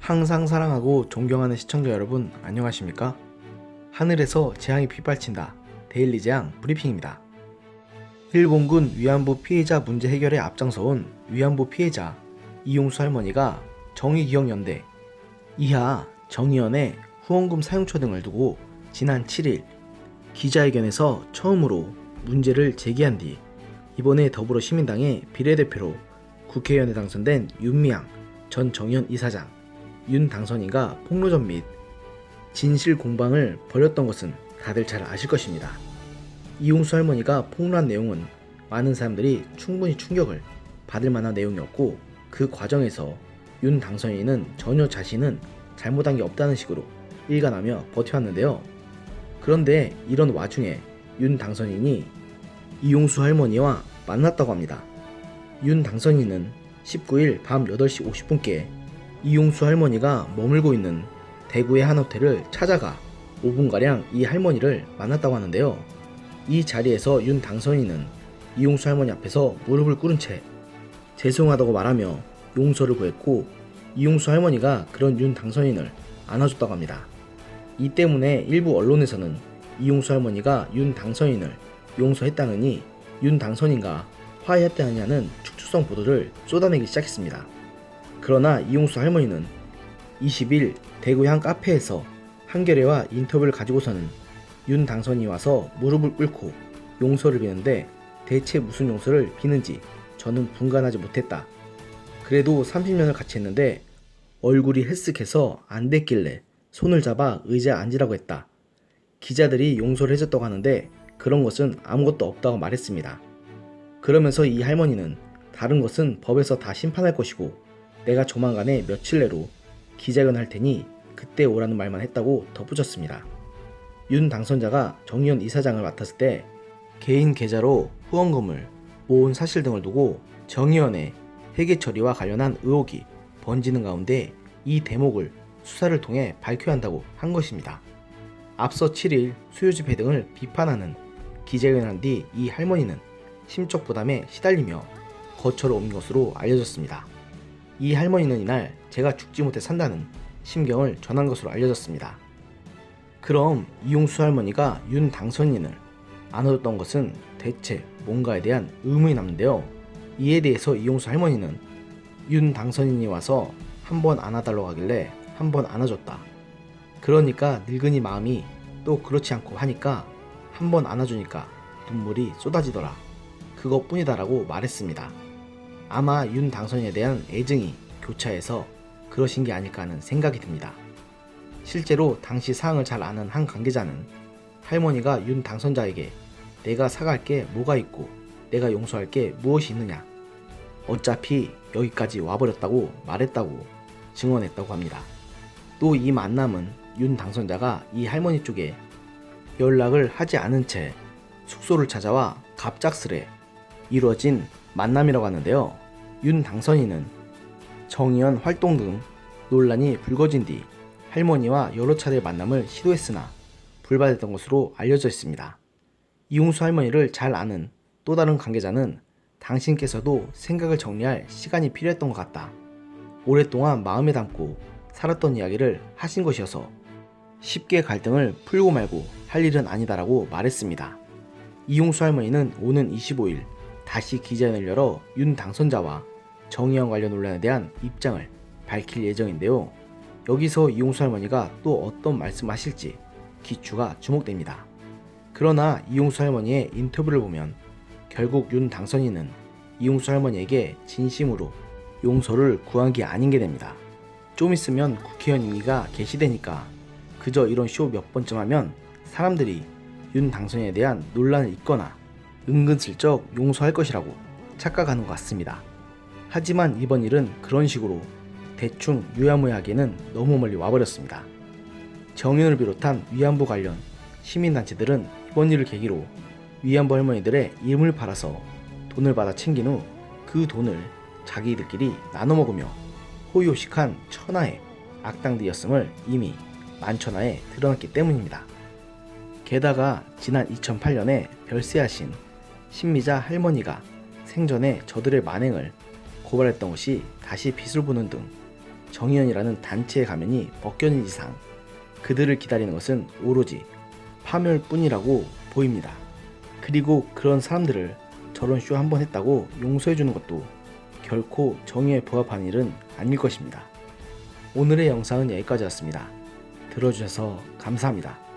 항상 사랑하고 존경하는 시청자 여러분 안녕하십니까? 하늘에서 재앙이 빗발친다. 데일리 재앙 브리핑입니다. 일본군 위안부 피해자 문제 해결에 앞장서온 위안부 피해자 이용수 할머니가 정의기억연대 이하 정의연의 후원금 사용처 등을 두고 지난 7일 기자회견에서 처음으로 문제를 제기한 뒤 이번에 더불어시민당의 비례대표로 국회의원에 당선된 윤미향 전 정의연 이사장, 윤 당선인과 폭로전 및 진실 공방을 벌였던 것은 다들 잘 아실 것입니다. 이용수 할머니가 폭로한 내용은 많은 사람들이 충분히 충격을 받을 만한 내용이었고, 그 과정에서 윤 당선인은 전혀 자신은 잘못한 게 없다는 식으로 일관하며 버텨왔는데요. 그런데 이런 와중에 윤 당선인이 이용수 할머니와 만났다고 합니다. 윤 당선인은 19일 밤 8시 50분께 이용수 할머니가 머물고 있는 대구의 한 호텔을 찾아가 5분가량 이 할머니를 만났다고 하는데요. 이 자리에서 윤 당선인은 이용수 할머니 앞에서 무릎을 꿇은 채 죄송하다고 말하며 용서를 구했고, 이용수 할머니가 그런 윤 당선인을 안아줬다고 합니다. 이 때문에 일부 언론에서는 이용수 할머니가 윤 당선인을 용서했다느니 윤 당선인과 화해했다느냐는 축출성 보도를 쏟아내기 시작했습니다. 그러나 이용수 할머니는 20일 대구의 한 카페에서 한겨레와 인터뷰를 가지고서는 윤 당선인이 와서 무릎을 꿇고 용서를 비는데 대체 무슨 용서를 비는지 저는 분간하지 못했다. 그래도 30년을 같이 했는데 얼굴이 헬쓱해서 안 됐길래 손을 잡아 의자에 앉으라고 했다. 기자들이 용서를 해줬다고 하는데 그런 것은 아무것도 없다고 말했습니다. 그러면서 이 할머니는 다른 것은 법에서 다 심판할 것이고 내가 조만간에 며칠 내로 기자회견 할 테니 그때 오라는 말만 했다고 덧붙였습니다. 윤 당선자가 정의연 이사장을 맡았을 때 개인 계좌로 후원금을 모은 사실 등을 두고 정의연의 회계 처리와 관련한 의혹이 번지는 가운데 이 대목을 수사를 통해 밝혀야 한다고 한 것입니다. 앞서 7일 수요집회 등을 비판하는 기자회견을 한 뒤 이 할머니는 심적 부담에 시달리며 거처로 온 것으로 알려졌습니다. 이 할머니는 이날 제가 죽지 못해 산다는 심경을 전한 것으로 알려졌습니다. 그럼 이용수 할머니가 윤 당선인을 안아줬던 것은 대체 뭔가에 대한 의문이 남는데요. 이에 대해서 이용수 할머니는 윤 당선인이 와서 한 번 안아달라고 하길래 한 번 안아줬다. 그러니까 늙은이 마음이 또 그렇지 않고 하니까 한 번 안아주니까 눈물이 쏟아지더라. 그것뿐이다 라고 말했습니다. 아마 윤 당선인에 대한 애증이 교차해서 그러신 게 아닐까 하는 생각이 듭니다. 실제로 당시 상황을 잘 아는 한 관계자는 할머니가 윤 당선자에게 내가 사과할 게 뭐가 있고 내가 용서할 게 무엇이 있느냐, 어차피 여기까지 와버렸다고 말했다고 증언했다고 합니다. 또 이 만남은 윤 당선자가 이 할머니 쪽에 연락을 하지 않은 채 숙소를 찾아와 갑작스레 이루어진 만남이라고 하는데요. 윤 당선인은 정의연 활동 등 논란이 불거진 뒤 할머니와 여러 차례 만남을 시도했으나 불발됐던 것으로 알려져 있습니다. 이용수 할머니를 잘 아는 또 다른 관계자는 당신께서도 생각을 정리할 시간이 필요했던 것 같다. 오랫동안 마음에 담고 살았던 이야기를 하신 것이어서 쉽게 갈등을 풀고 말고 할 일은 아니다라고 말했습니다. 이용수 할머니는 오는 25일 다시 기자회견을 열어 윤 당선자와 정의연 관련 논란에 대한 입장을 밝힐 예정인데요. 여기서 이용수 할머니가 또 어떤 말씀하실지 기추가 주목됩니다. 그러나 이용수 할머니의 인터뷰를 보면 결국 윤 당선인은 이용수 할머니에게 진심으로 용서를 구한 게 아닌 게 됩니다. 좀 있으면 국회의원 임기가 개시되니까 그저 이런 쇼 몇 번쯤 하면 사람들이 윤 당선인에 대한 논란을 잊거나 은근슬쩍 용서할 것이라고 착각하는 것 같습니다. 하지만 이번 일은 그런 식으로 대충 유야무야하게는 너무 멀리 와버렸습니다. 정의연을 비롯한 위안부 관련 시민단체들은 이번 일을 계기로 위안부 할머니들의 이름을 팔아서 돈을 받아 챙긴 후 그 돈을 자기들끼리 나눠 먹으며 호의호식한 천하의 악당들이었음을 이미 만천하에 드러났기 때문입니다. 게다가 지난 2008년에 별세하신 신미자 할머니가 생전에 저들의 만행을 고발했던 것이 다시 빛을 보는 등 정의연이라는 단체의 가면이 벗겨진 이상 그들을 기다리는 것은 오로지 파멸뿐이라고 보입니다. 그리고 그런 사람들을 저런 쇼 한 번 했다고 용서해주는 것도 결코 정의에 부합하는 일은 아닐 것입니다. 오늘의 영상은 여기까지였습니다. 들어주셔서 감사합니다.